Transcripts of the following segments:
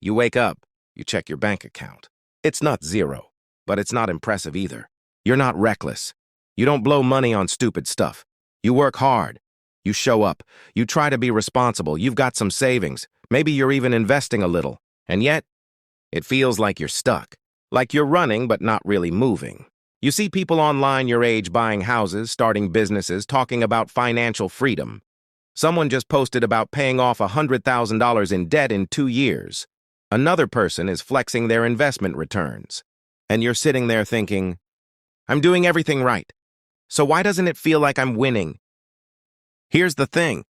You wake up, you check your bank account. It's not zero, but it's not impressive either. You're not reckless. You don't blow money on stupid stuff. You work hard. You show up. You try to be responsible. You've got some savings. Maybe you're even investing a little. And yet, it feels like you're stuck. Like you're running but not really moving. You see people online your age buying houses, starting businesses, talking about financial freedom. Someone just posted about paying off $100,000 in debt in 2 years. Another person is flexing their investment returns. And you're sitting there thinking, I'm doing everything right. So why doesn't it feel like I'm winning? Here's the thing.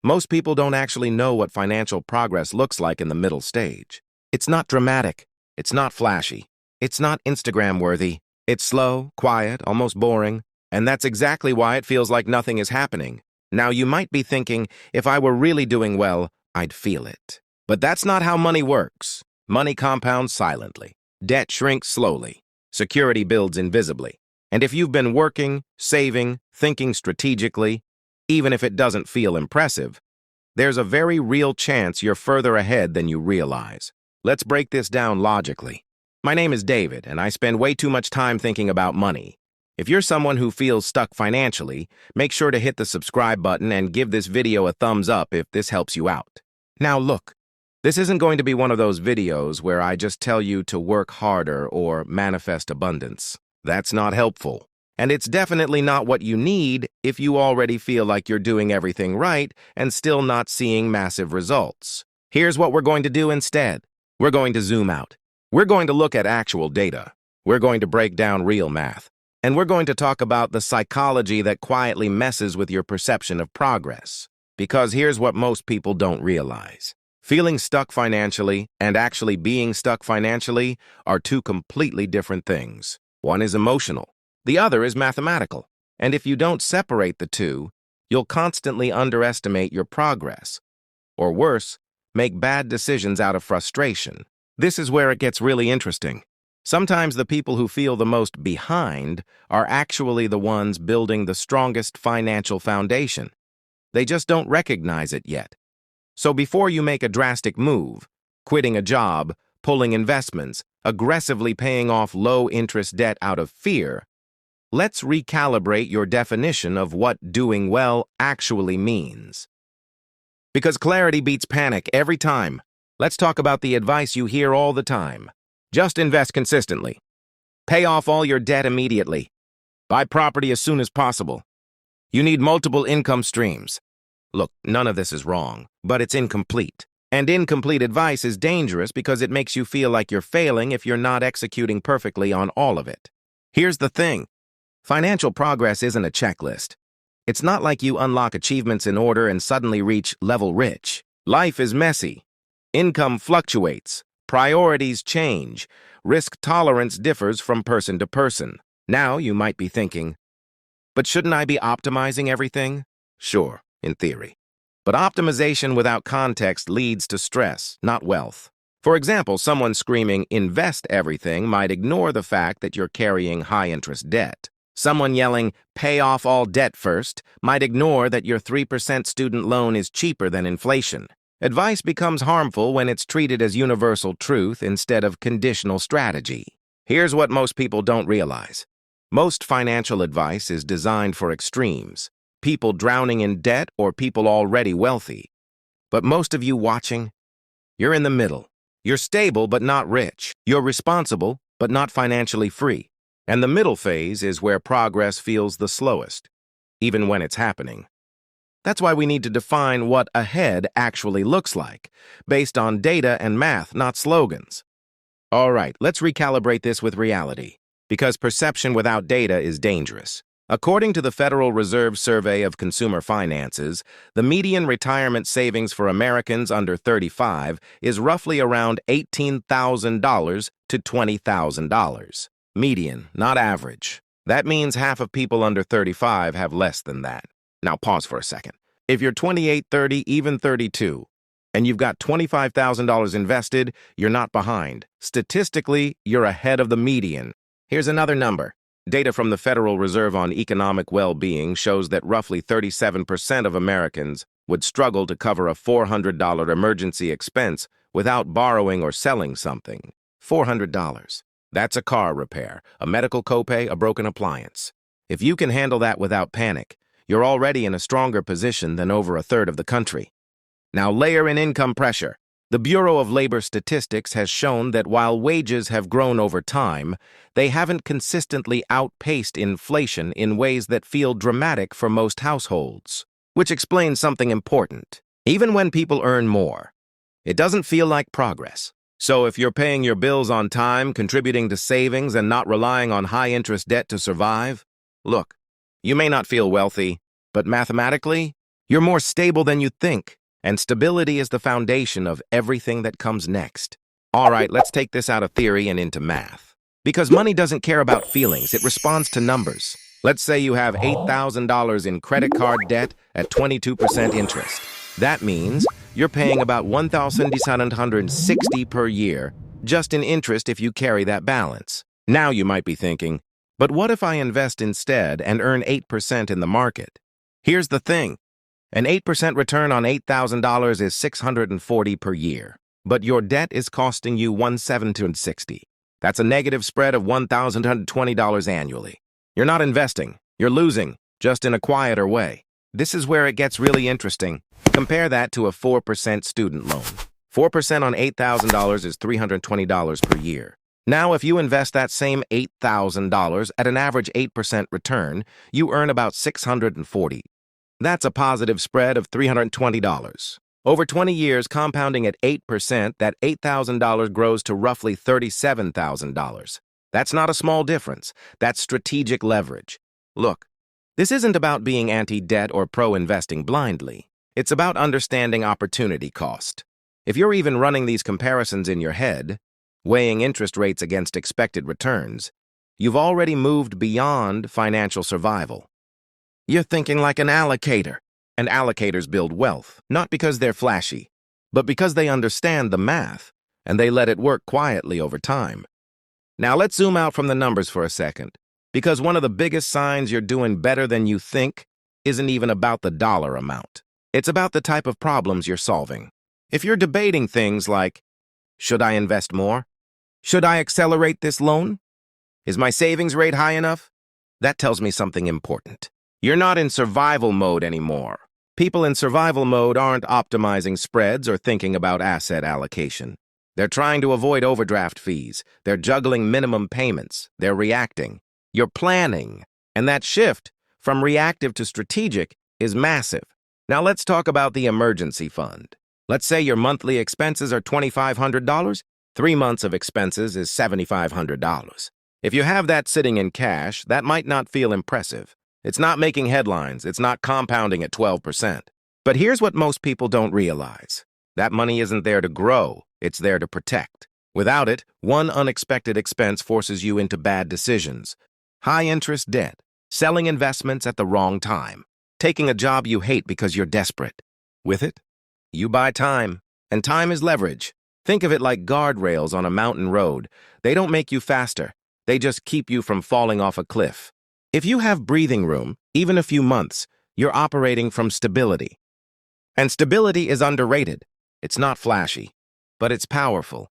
Most people don't actually know what financial progress looks like in the middle stage. It's not dramatic. It's not flashy. It's not Instagram-worthy. It's slow, quiet, almost boring. And that's exactly why it feels like nothing is happening. Now, you might be thinking, if I were really doing well, I'd feel it. But that's not how money works. Money compounds silently. Debt shrinks slowly. Security builds invisibly. And if you've been working, saving, thinking strategically, even if it doesn't feel impressive, there's a very real chance you're further ahead than you realize. Let's break this down logically. My name is David, and I spend way too much time thinking about money. If you're someone who feels stuck financially, make sure to hit the subscribe button and give this video a thumbs up if this helps you out. Now look, this isn't going to be one of those videos where I just tell you to work harder or manifest abundance. That's not helpful. And it's definitely not what you need if you already feel like you're doing everything right and still not seeing massive results. Here's what we're going to do instead. We're going to zoom out. We're going to look at actual data. We're going to break down real math. And we're going to talk about the psychology that quietly messes with your perception of progress. Because here's what most people don't realize. Feeling stuck financially and actually being stuck financially are two completely different things. One is emotional. The other is mathematical. And if you don't separate the two, you'll constantly underestimate your progress. Or worse, make bad decisions out of frustration. This is where it gets really interesting. Sometimes the people who feel the most behind are actually the ones building the strongest financial foundation. They just don't recognize it yet. So before you make a drastic move, quitting a job, pulling investments, aggressively paying off low-interest debt out of fear, let's recalibrate your definition of what doing well actually means. Because clarity beats panic every time. Let's talk about the advice you hear all the time. Just invest consistently. Pay off all your debt immediately. Buy property as soon as possible. You need multiple income streams. Look, none of this is wrong, but it's incomplete. And incomplete advice is dangerous because it makes you feel like you're failing if you're not executing perfectly on all of it. Here's the thing. Financial progress isn't a checklist. It's not like you unlock achievements in order and suddenly reach level rich. Life is messy. Income fluctuates. Priorities change. Risk tolerance differs from person to person. Now you might be thinking, but shouldn't I be optimizing everything? Sure, in theory. But optimization without context leads to stress, not wealth. For example, someone screaming, invest everything, might ignore the fact that you're carrying high-interest debt. Someone yelling, pay off all debt first, might ignore that your 3% student loan is cheaper than inflation. Advice becomes harmful when it's treated as universal truth instead of conditional strategy. Here's what most people don't realize. Most financial advice is designed for extremes. People drowning in debt or people already wealthy. But most of you watching, you're in the middle. You're stable but not rich. You're responsible but not financially free. And the middle phase is where progress feels the slowest, even when it's happening. That's why we need to define what ahead actually looks like, based on data and math, not slogans. All right, let's recalibrate this with reality, because perception without data is dangerous. According to the Federal Reserve Survey of Consumer Finances, the median retirement savings for Americans under 35 is roughly around $18,000 to $20,000. Median, not average. That means half of people under 35 have less than that. Now pause for a second. If you're 28, 30, even 32, and you've got $25,000 invested, you're not behind. Statistically, you're ahead of the median. Here's another number. Data from the Federal Reserve on Economic Well-Being shows that roughly 37% of Americans would struggle to cover a $400 emergency expense without borrowing or selling something. $400. That's a car repair, a medical copay, a broken appliance. If you can handle that without panic, you're already in a stronger position than over a third of the country. Now layer in income pressure. The Bureau of Labor Statistics has shown that while wages have grown over time, they haven't consistently outpaced inflation in ways that feel dramatic for most households. Which explains something important. Even when people earn more, it doesn't feel like progress. So if you're paying your bills on time, contributing to savings, and not relying on high-interest debt to survive, look, you may not feel wealthy, but mathematically, you're more stable than you think. And stability is the foundation of everything that comes next. All right, let's take this out of theory and into math. Because money doesn't care about feelings, it responds to numbers. Let's say you have $8,000 in credit card debt at 22% interest. That means you're paying about $1,760 per year just in interest if you carry that balance. Now you might be thinking, but what if I invest instead and earn 8% in the market? Here's the thing. An 8% return on $8,000 is $640 per year, but your debt is costing you $1,760. That's a negative spread of $1,120 annually. You're not investing, you're losing, just in a quieter way. This is where it gets really interesting. Compare that to a 4% student loan. 4% on $8,000 is $320 per year. Now, if you invest that same $8,000 at an average 8% return, you earn about $640. That's a positive spread of $320. Over 20 years, compounding at 8%, that $8,000 grows to roughly $37,000. That's not a small difference. That's strategic leverage. Look, this isn't about being anti-debt or pro-investing blindly. It's about understanding opportunity cost. If you're even running these comparisons in your head, weighing interest rates against expected returns, you've already moved beyond financial survival. You're thinking like an allocator, and allocators build wealth, not because they're flashy, but because they understand the math, and they let it work quietly over time. Now let's zoom out from the numbers for a second, because one of the biggest signs you're doing better than you think isn't even about the dollar amount. It's about the type of problems you're solving. If you're debating things like, should I invest more? Should I accelerate this loan? Is my savings rate high enough? That tells me something important. You're not in survival mode anymore. People in survival mode aren't optimizing spreads or thinking about asset allocation. They're trying to avoid overdraft fees. They're juggling minimum payments. They're reacting. You're planning. And that shift from reactive to strategic is massive. Now let's talk about the emergency fund. Let's say your monthly expenses are $2,500. 3 months of expenses is $7,500. If you have that sitting in cash, that might not feel impressive. It's not making headlines. It's not compounding at 12%. But here's what most people don't realize. That money isn't there to grow. It's there to protect. Without it, one unexpected expense forces you into bad decisions. High-interest debt, selling investments at the wrong time, taking a job you hate because you're desperate. With it, you buy time, and time is leverage. Think of it like guardrails on a mountain road. They don't make you faster. They just keep you from falling off a cliff. If you have breathing room, even a few months, you're operating from stability. And stability is underrated. It's not flashy, but it's powerful.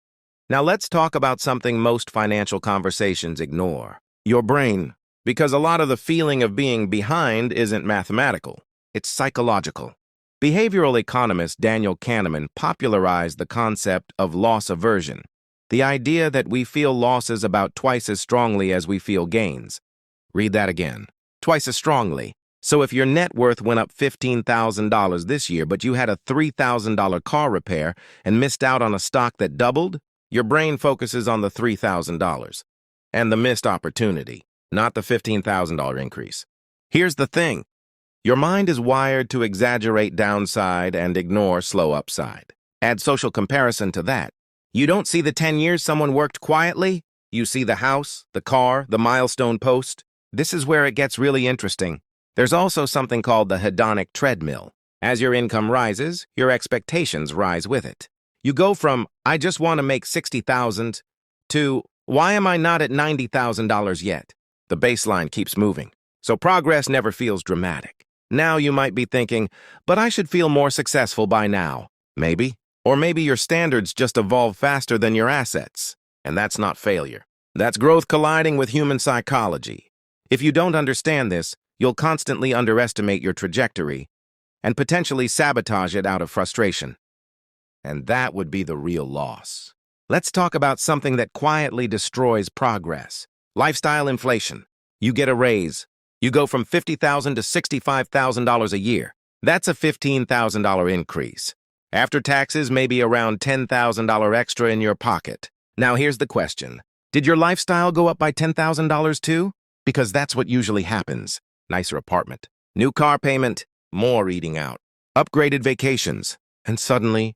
Now let's talk about something most financial conversations ignore. Your brain. Because a lot of the feeling of being behind isn't mathematical. It's psychological. Behavioral economist Daniel Kahneman popularized the concept of loss aversion, the idea that we feel losses about twice as strongly as we feel gains. Read that again. Twice as strongly. So if your net worth went up $15,000 this year, but you had a $3,000 car repair and missed out on a stock that doubled, your brain focuses on the $3,000 and the missed opportunity, not the $15,000 increase. Here's the thing. Your mind is wired to exaggerate downside and ignore slow upside. Add social comparison to that. You don't see the 10 years someone worked quietly. You see the house, the car, the milestone post. This is where it gets really interesting. There's also something called the hedonic treadmill. As your income rises, your expectations rise with it. You go from, I just want to make $60,000 to, why am I not at $90,000 yet? The baseline keeps moving, so progress never feels dramatic. Now you might be thinking, but I should feel more successful by now. Maybe, Or maybe your standards just evolve faster than your assets. And that's not failure. That's growth colliding with human psychology. If you don't understand this, you'll constantly underestimate your trajectory and potentially sabotage it out of frustration. And that would be the real loss. Let's talk about something that quietly destroys progress. Lifestyle inflation. You get a raise. You go from $50,000 to $65,000 a year. That's a $15,000 increase. After taxes, maybe around $10,000 extra in your pocket. Now here's the question. Did your lifestyle go up by $10,000 too? Because that's what usually happens. Nicer apartment, new car payment, more eating out, upgraded vacations, and suddenly,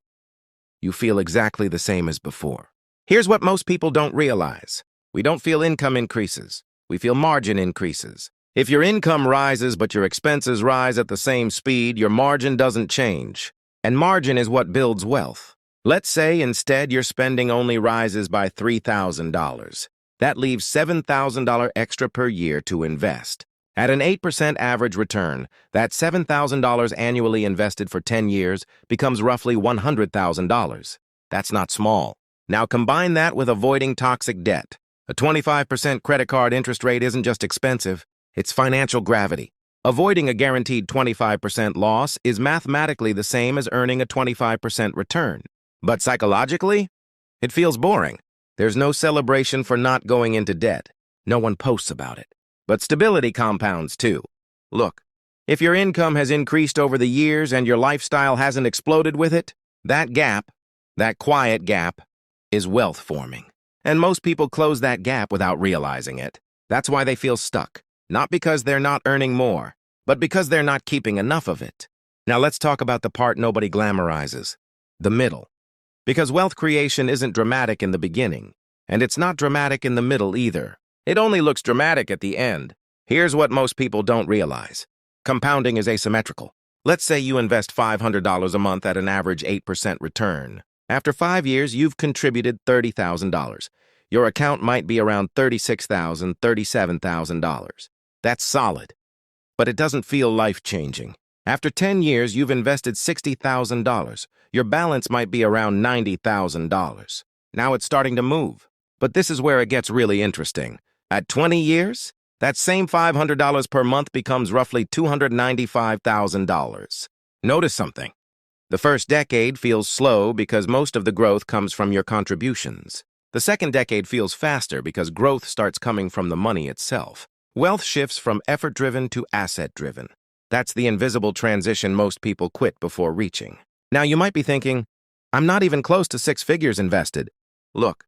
you feel exactly the same as before. Here's what most people don't realize. We don't feel income increases. We feel margin increases. If your income rises but your expenses rise at the same speed, your margin doesn't change. And margin is what builds wealth. Let's say instead your spending only rises by $3,000. That leaves $7,000 extra per year to invest. At an 8% average return, that $7,000 annually invested for 10 years becomes roughly $100,000. That's not small. Now combine that with avoiding toxic debt. A 25% credit card interest rate isn't just expensive, it's financial gravity. Avoiding a guaranteed 25% loss is mathematically the same as earning a 25% return. But psychologically, it feels boring. There's no celebration for not going into debt. No one posts about it. But stability compounds too. Look, if your income has increased over the years and your lifestyle hasn't exploded with it, that gap, that quiet gap, is wealth forming. And most people close that gap without realizing it. That's why they feel stuck. Not because they're not earning more, but because they're not keeping enough of it. Now let's talk about the part nobody glamorizes, the middle. Because wealth creation isn't dramatic in the beginning, and it's not dramatic in the middle either. It only looks dramatic at the end. Here's what most people don't realize. Compounding is asymmetrical. Let's say you invest $500 a month at an average 8% return. After 5 years, you've contributed $30,000. Your account might be around $36,000, $37,000. That's solid, but it doesn't feel life-changing. After 10 years, you've invested $60,000. Your balance might be around $90,000. Now it's starting to move. But this is where it gets really interesting. At 20 years, that same $500 per month becomes roughly $295,000. Notice something. The first decade feels slow because most of the growth comes from your contributions. The second decade feels faster because growth starts coming from the money itself. Wealth shifts from effort-driven to asset-driven. That's the invisible transition most people quit before reaching. Now you might be thinking, I'm not even close to 6 figures invested. Look,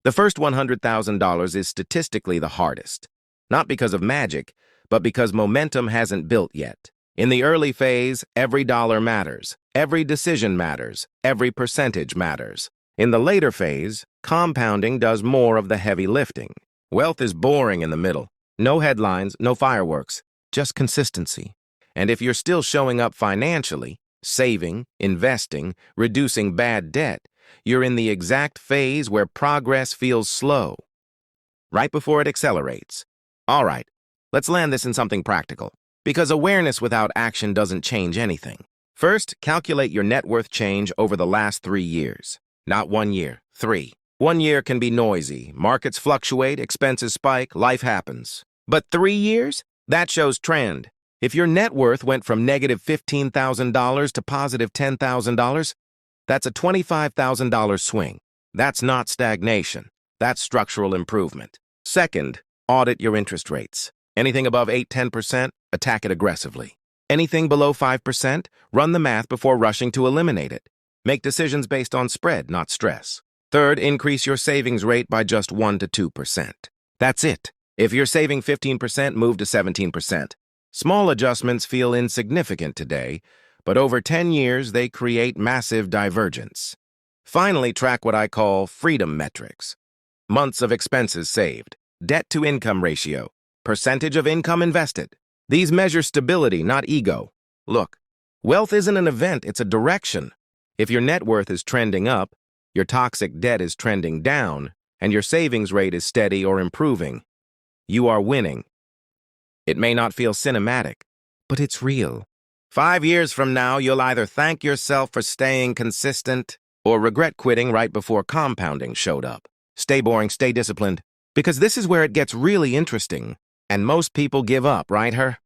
the first $100,000 is statistically the hardest. Not because of magic, but because momentum hasn't built yet. In the early phase, every dollar matters, every decision matters, every percentage matters. In the later phase, compounding does more of the heavy lifting. Wealth is boring in the middle. No headlines, no fireworks, just consistency. And if you're still showing up financially, saving, investing, reducing bad debt, you're in the exact phase where progress feels slow, right before it accelerates. All right, let's land this in something practical, because awareness without action doesn't change anything. First, calculate your net worth change over the last 3 years. Not 1 year, 3. 1 year can be noisy. Markets fluctuate, expenses spike, life happens. But 3 years? That shows trend. If your net worth went from negative $15,000 to positive $10,000, that's a $25,000 swing. That's not stagnation. That's structural improvement. Second, audit your interest rates. Anything above 8–10%, attack it aggressively. Anything below 5%, run the math before rushing to eliminate it. Make decisions based on spread, not stress. Third, increase your savings rate by just 1 to 2%. That's it. If you're saving 15%, move to 17%. Small adjustments feel insignificant today, but over 10 years, they create massive divergence. Finally, track what I call freedom metrics. Months of expenses saved, debt-to-income ratio, percentage of income invested. These measure stability, not ego. Look, wealth isn't an event, it's a direction. If your net worth is trending up, your toxic debt is trending down, and your savings rate is steady or improving, you are winning. It may not feel cinematic, but it's real. 5 years from now, you'll either thank yourself for staying consistent Or regret quitting right before compounding showed up? Stay boring, stay disciplined. Because this is where it gets really interesting. And most people give up, right, her?